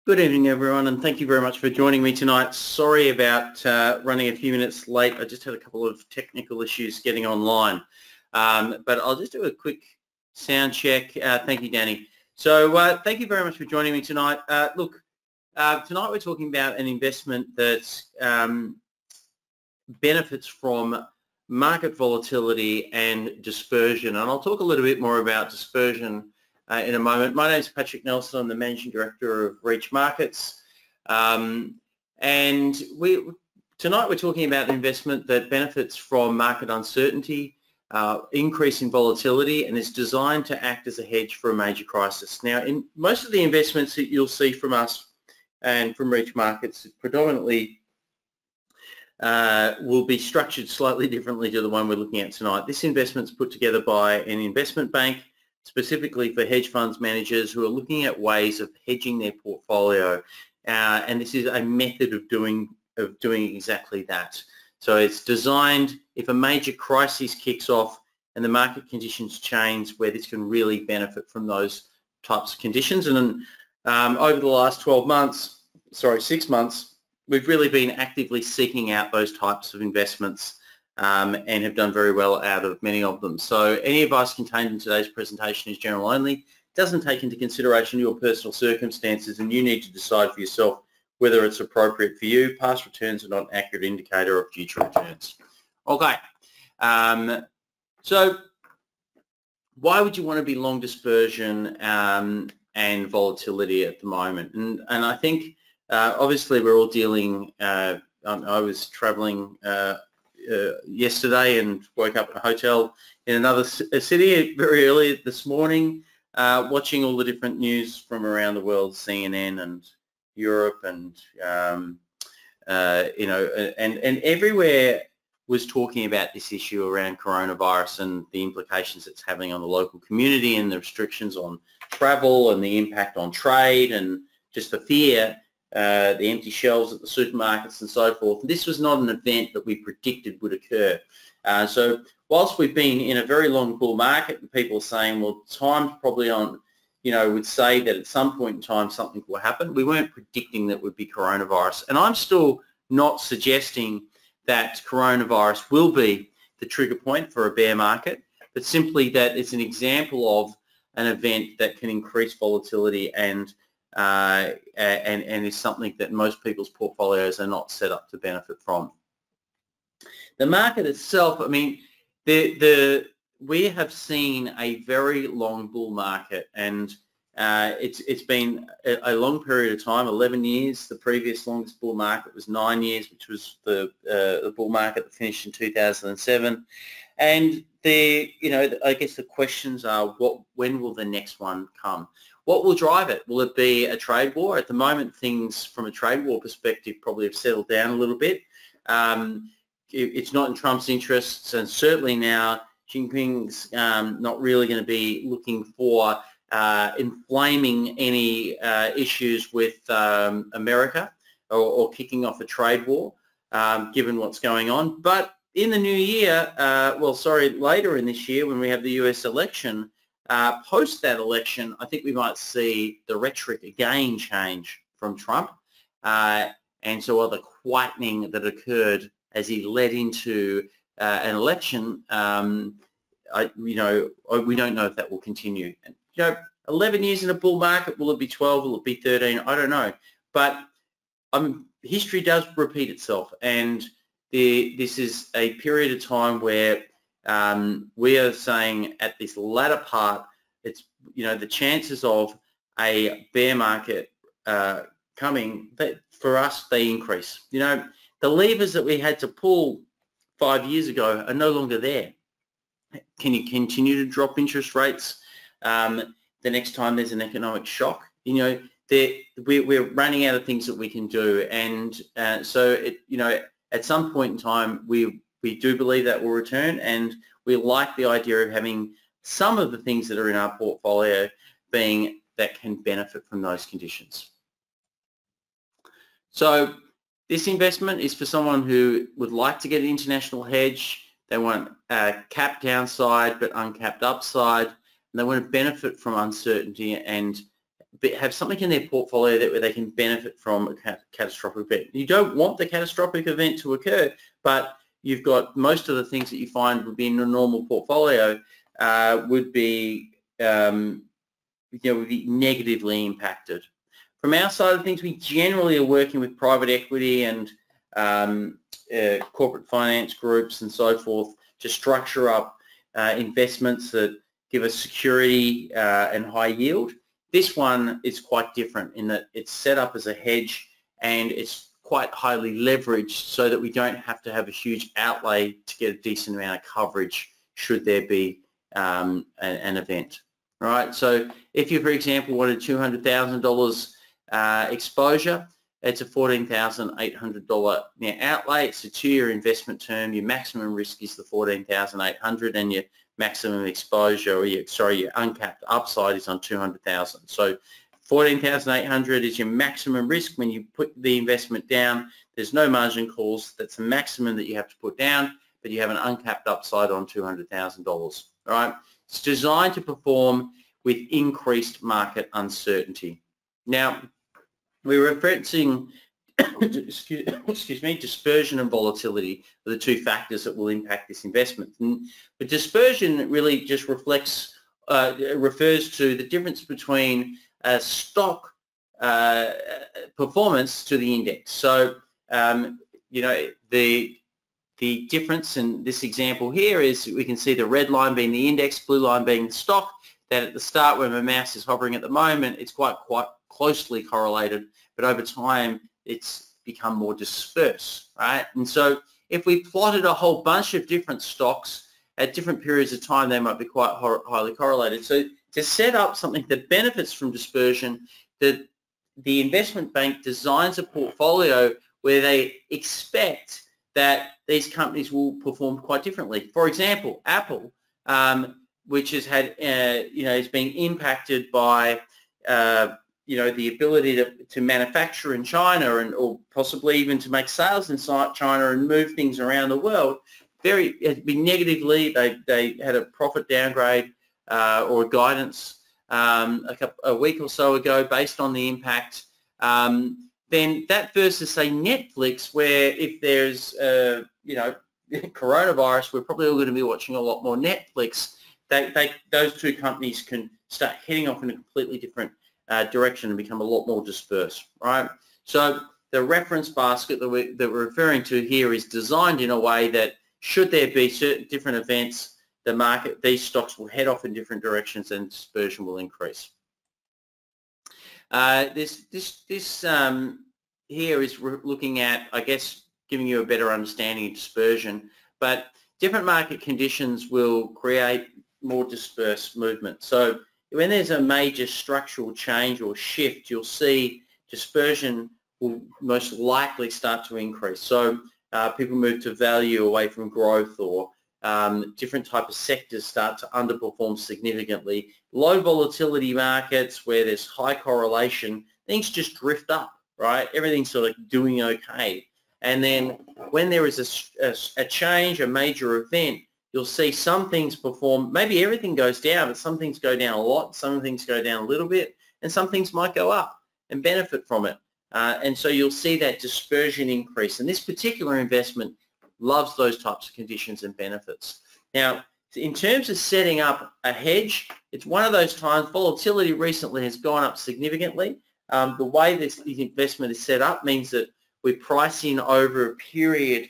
Good evening, everyone, and thank you very much for joining me tonight. Sorry about running a few minutes late. I just had a couple of technical issues getting online, but I'll just do a quick sound check. Thank you, Danny. So thank you very much for joining me tonight. Tonight we're talking about an investment that benefits from market volatility and dispersion, and I'll talk a little bit more about dispersion in a moment. My name is Patrick Nelson. I'm the Managing Director of Reach Markets. And tonight we're talking about an investment that benefits from market uncertainty, increase in volatility, and is designed to act as a hedge for a major crisis. Now, in most of the investments that you'll see from us and from Reach Markets, predominantly will be structured slightly differently to the one we're looking at tonight. This investment's put together by an investment bank, specifically for hedge funds managers who are looking at ways of hedging their portfolio, and this is a method of doing exactly that. So it's designed, if a major crisis kicks off and the market conditions change, where this can really benefit from those types of conditions. And over the last 6 months, we've really been actively seeking out those types of investments and have done very well out of many of them. So any advice contained in today's presentation is general only. It doesn't take into consideration your personal circumstances, and you need to decide for yourself whether it's appropriate for you. Past returns are not an accurate indicator of future returns. Okay, so why would you want to be long dispersion and volatility at the moment? And I think obviously we're all dealing, I was traveling yesterday and woke up in a hotel in another city very early this morning, watching all the different news from around the world, CNN and Europe, and and everywhere was talking about this issue around coronavirus and the implications it's having on the local community, and the restrictions on travel and the impact on trade, and just the fear, the empty shelves at the supermarkets and so forth. And this was not an event that we predicted would occur. So whilst we've been in a very long bull market, and people are saying, well, time's probably on, would say that at some point in time something will happen, we weren't predicting that would be coronavirus. And I'm still not suggesting that coronavirus will be the trigger point for a bear market, but simply that it's an example of an event that can increase volatility and is something that most people's portfolios are not set up to benefit from. The market itself, I mean, we have seen a very long bull market, and it's been a long period of time, 11 years. The previous longest bull market was 9 years, which was the bull market that finished in 2007. And I guess the questions are, when will the next one come? What will drive it? Will it be a trade war? At the moment, things from a trade war perspective probably have settled down a little bit. It's not in Trump's interests, and certainly now Xi Jinping's not really going to be looking for inflaming any issues with America or kicking off a trade war, given what's going on. But in the new year, later in this year, when we have the US election, post that election, I think we might see the rhetoric again change from Trump, and so the quietening that occurred as he led into an election, we don't know if that will continue. 11 years in a bull market, will it be 12? Will it be 13? I don't know, but history does repeat itself, and this is a period of time where we are saying at this latter part, it's the chances of a bear market coming, for us, they increase. The levers that we had to pull 5 years ago are no longer there. Can you continue to drop interest rates the next time there's an economic shock? We're running out of things that we can do, and at some point in time, we do believe that will return, and we like the idea of having some of the things that are in our portfolio being that can benefit from those conditions. So this investment is for someone who would like to get an international hedge. They want capped downside but uncapped upside, and they want to benefit from uncertainty and have something in their portfolio that where they can benefit from a catastrophic event. You don't want the catastrophic event to occur, but you've got most of the things that you find would be in a normal portfolio would be would be negatively impacted. From our side of things, we generally are working with private equity and corporate finance groups and so forth to structure up investments that give us security and high yield. This one is quite different in that it's set up as a hedge and it's quite highly leveraged so that we don't have to have a huge outlay to get a decent amount of coverage should there be an event. All right, so if you, for example, wanted $200,000 exposure, it's a $14,800 net outlay. It's a 2-year investment term. Your maximum risk is the $14,800, and your maximum exposure, or your uncapped upside is on $200,000. So $14,800 is your maximum risk when you put the investment down. There's no margin calls. That's the maximum that you have to put down, but you have an uncapped upside on $200,000. All right. It's designed to perform with increased market uncertainty. Now, we're referencing excuse me, dispersion and volatility are the two factors that will impact this investment. But dispersion really just refers to the difference between stock performance to the index. So, the difference in this example here is we can see the red line being the index, blue line being the stock, that at the start when my mouse is hovering at the moment, it's quite closely correlated, but over time it's become more dispersed, right? And so if we plotted a whole bunch of different stocks at different periods of time, they might be quite highly correlated. So to set up something that benefits from dispersion, the investment bank designs a portfolio where they expect that these companies will perform quite differently. For example, Apple, which has had, is being impacted by, the ability to manufacture in China or possibly even to make sales in China and move things around the world. Has been negatively. They had a profit downgrade or a guidance a week or so ago based on the impact. Then that versus say Netflix, where if there's coronavirus, we're probably all going to be watching a lot more Netflix. Those two companies can start heading off in a completely different direction and become a lot more dispersed, right? So the reference basket that we're referring to here is designed in a way that should there be certain different events, these stocks will head off in different directions and dispersion will increase. This here is looking at, I guess, giving you a better understanding of dispersion, but different market conditions will create more dispersed movement. So when there's a major structural change or shift, you'll see dispersion will most likely start to increase. So people move to value away from growth, or different type of sectors start to underperform significantly. Low volatility markets where there's high correlation, things just drift up, right? Everything's sort of doing okay. And then when there is a change, a major event, you'll see some things perform, maybe everything goes down, but some things go down a lot, some things go down a little bit, and some things might go up and benefit from it. And so you'll see that dispersion increase. And this particular investment loves those types of conditions and benefits. Now, in terms of setting up a hedge, it's one of those times, volatility recently has gone up significantly. The way this investment is set up means that we price in over a period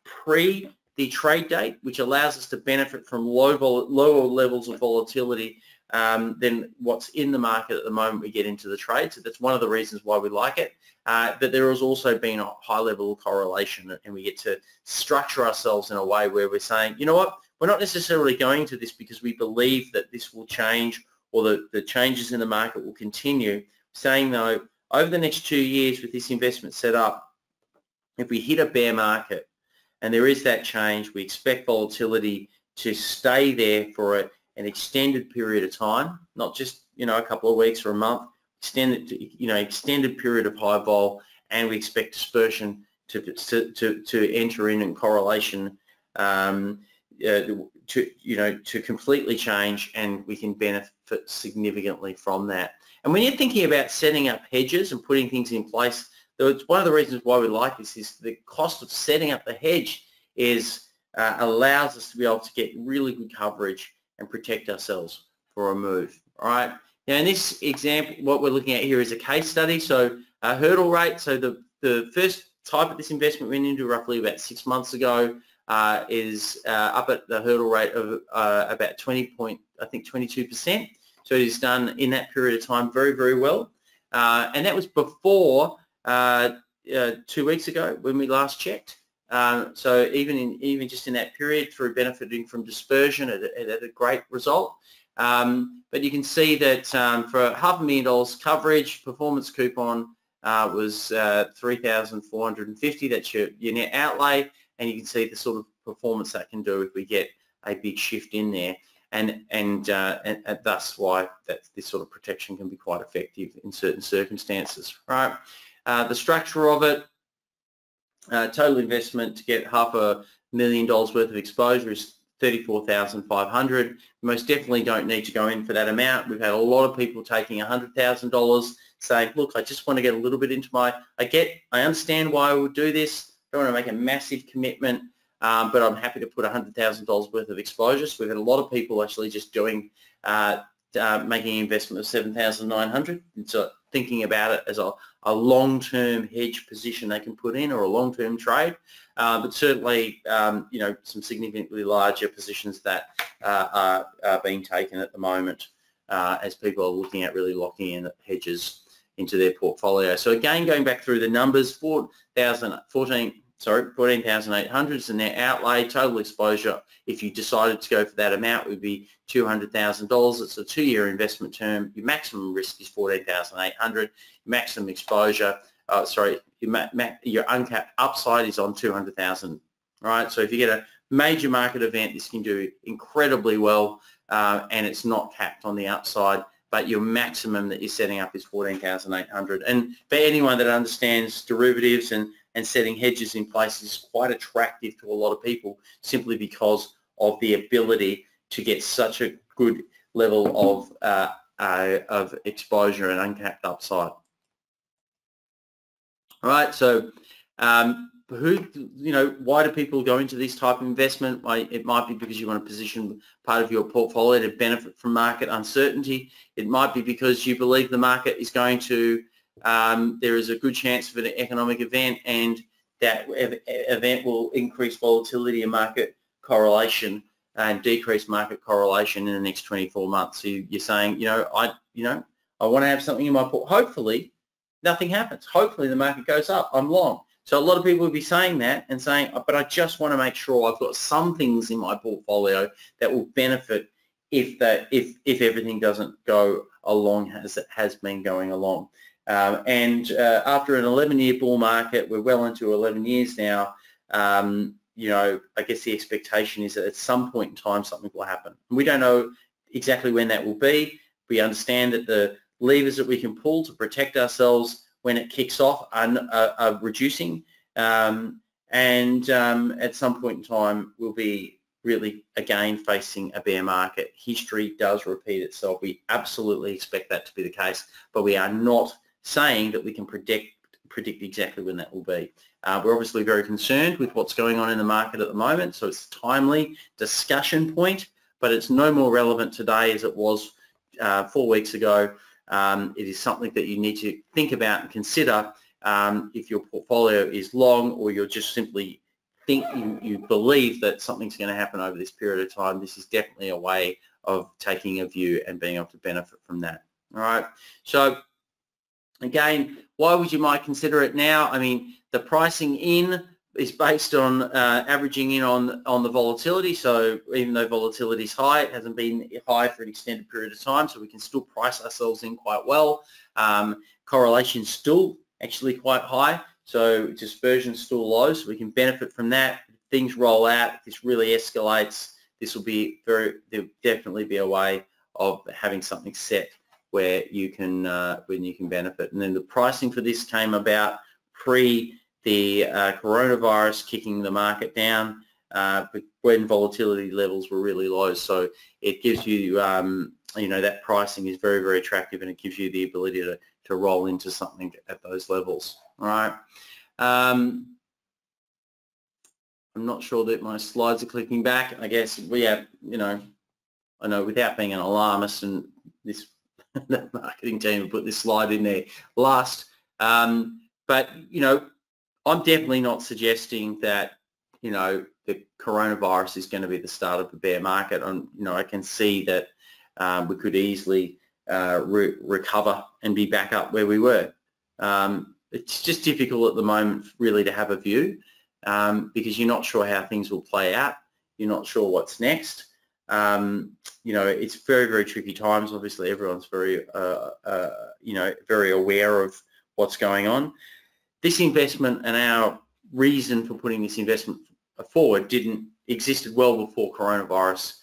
pre the trade date, which allows us to benefit from lower levels of volatility than what's in the market at the moment we get into the trade. So that's one of the reasons why we like it. But there has also been a high level of correlation, and we get to structure ourselves in a way where we're saying, you know what, we're not necessarily going to this because we believe that this will change or the changes in the market will continue. Saying, though, over the next 2 years with this investment set up, if we hit a bear market, and there is that change, we expect volatility to stay there for an extended period of time, not just a couple of weeks or a month, extended period of high vol, and we expect dispersion to enter in and correlation to completely change, and we can benefit significantly from that. And when you're thinking about setting up hedges and putting things in place, one of the reasons why we like this is the cost of setting up the hedge allows us to be able to get really good coverage and protect ourselves for a move. All right. Now in this example, what we're looking at here is a case study. So a hurdle rate. So the first type of this investment we went into roughly about 6 months ago is up at the hurdle rate of about 22%. So it is done in that period of time very, very well. And that was before 2 weeks ago when we last checked. So even just in that period, through benefiting from dispersion, it had a great result. But you can see that for $500,000 coverage, performance coupon was $3,450. That's your net outlay, and you can see the sort of performance that can do if we get a big shift in there, and thus why this sort of protection can be quite effective in certain circumstances. Right? The structure of it. Total investment to get $500,000 worth of exposure is $34,500. Most definitely don't need to go in for that amount. We've had a lot of people taking $100,000 saying, look, I just want to get a little bit into I understand why I would do this. I don't want to make a massive commitment, but I'm happy to put $100,000 worth of exposure. So we've had a lot of people actually just doing, making an investment of $7,900. So thinking about it as a long-term hedge position they can put in, or a long-term trade, but certainly some significantly larger positions that are being taken at the moment as people are looking at really locking in hedges into their portfolio. So again, going back through the numbers, 14,800 is the net outlay. Total exposure, if you decided to go for that amount, would be $200,000. It's a 2-year investment term. Your maximum risk is $14,800. Maximum exposure, your uncapped upside is on $200,000. Right. So if you get a major market event, this can do incredibly well, and it's not capped on the upside. But your maximum that you're setting up is $14,800. And for anyone that understands derivatives and setting hedges in place is quite attractive to a lot of people, simply because of the ability to get such a good level of exposure and uncapped upside. All right, so why do people go into this type of investment? It might be because you want to position part of your portfolio to benefit from market uncertainty. It might be because you believe the market is going to, there is a good chance of an economic event, and that event will increase volatility and market correlation and decrease market correlation in the next 24 months. So you're saying, I want to have something in my portfolio. Hopefully, nothing happens. Hopefully, the market goes up. I'm long. So a lot of people would be saying that and saying, but I just want to make sure I've got some things in my portfolio that will benefit if everything doesn't go along as it has been going along. And after an 11-year bull market, we're well into 11 years now. I guess the expectation is that at some point in time something will happen. We don't know exactly when that will be. We understand that the levers that we can pull to protect ourselves when it kicks off are reducing, and at some point in time we'll be really again facing a bear market. History does repeat itself. We absolutely expect that to be the case, but we are not saying that we can predict exactly when that will be. We're obviously very concerned with what's going on in the market at the moment, so it's a timely discussion point, but it's no more relevant today as it was 4 weeks ago. It is something that you need to think about and consider if your portfolio is long, or you're just simply you believe that something's going to happen over this period of time. This is definitely a way of taking a view and being able to benefit from that. All right. So again, why would you might consider it now? I mean, the pricing in is based on averaging in on the volatility. So even though volatility is high, it hasn't been high for an extended period of time, so we can still price ourselves in quite well. Correlation is still actually quite high, so dispersion is still low, so we can benefit from that. If things roll out, if this really escalates, there'll definitely be a way of having something set where you can benefit. And then the pricing for this came about pre the coronavirus kicking the market down, but when volatility levels were really low. So it gives you, you know, that pricing is very, very attractive, and it gives you the ability to roll into something at those levels. All right. I'm not sure that my slides are clicking back. I guess we have, you know, I know without being an alarmist, and this the marketing team will put this slide in there last, but, you know, I'm definitely not suggesting that, you know, the coronavirus is going to be the start of the bear market. You know, I can see that we could easily recover and be back up where we were. It's just difficult at the moment really to have a view because you're not sure how things will play out. You're not sure what's next. You know, it's very, very tricky times. Obviously, everyone's very, you know, very aware of what's going on. This investment and our reason for putting this investment forward existed well before coronavirus.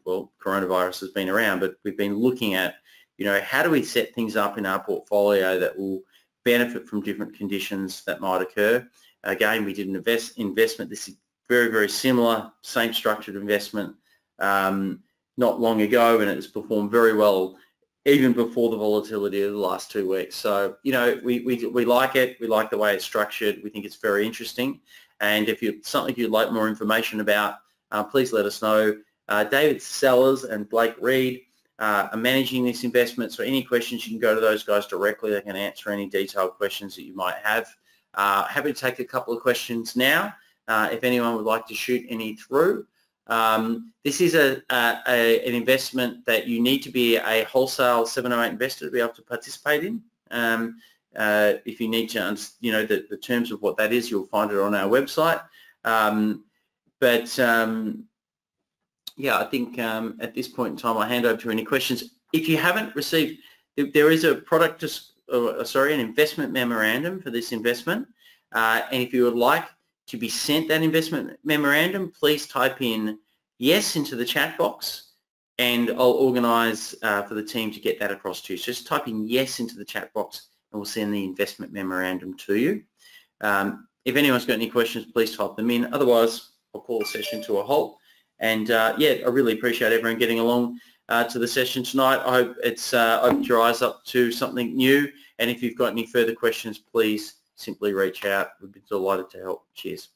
Well, coronavirus has been around, but we've been looking at, you know, how do we set things up in our portfolio that will benefit from different conditions that might occur. Again, we did an investment. This is very, very similar, same structured investment not long ago, and it's performed very well even before the volatility of the last 2 weeks. So, you know, we like it. We like the way it's structured. We think it's very interesting. And if you're something you'd like more information about, please let us know. David Sellers and Blake Reed are managing this investment. So any questions, you can go to those guys directly. They can answer any detailed questions that you might have. Happy to take a couple of questions now if anyone would like to shoot any through. This is an investment that you need to be a wholesale 708 investor to be able to participate in. If you need to, you know, the terms of what that is, you'll find it on our website. Yeah, I think at this point in time, I hand over to any questions. If you haven't received, there is a an investment memorandum for this investment, and if you would like to be sent that investment memorandum, please type in yes into the chat box, and I'll organise for the team to get that across to you. So just type in yes into the chat box, and we'll send the investment memorandum to you. If anyone's got any questions, please type them in. Otherwise, I'll call the session to a halt. And yeah, I really appreciate everyone getting along to the session tonight. I hope it's opened your eyes up to something new. And if you've got any further questions, please simply reach out. We'd be delighted to help. Cheers.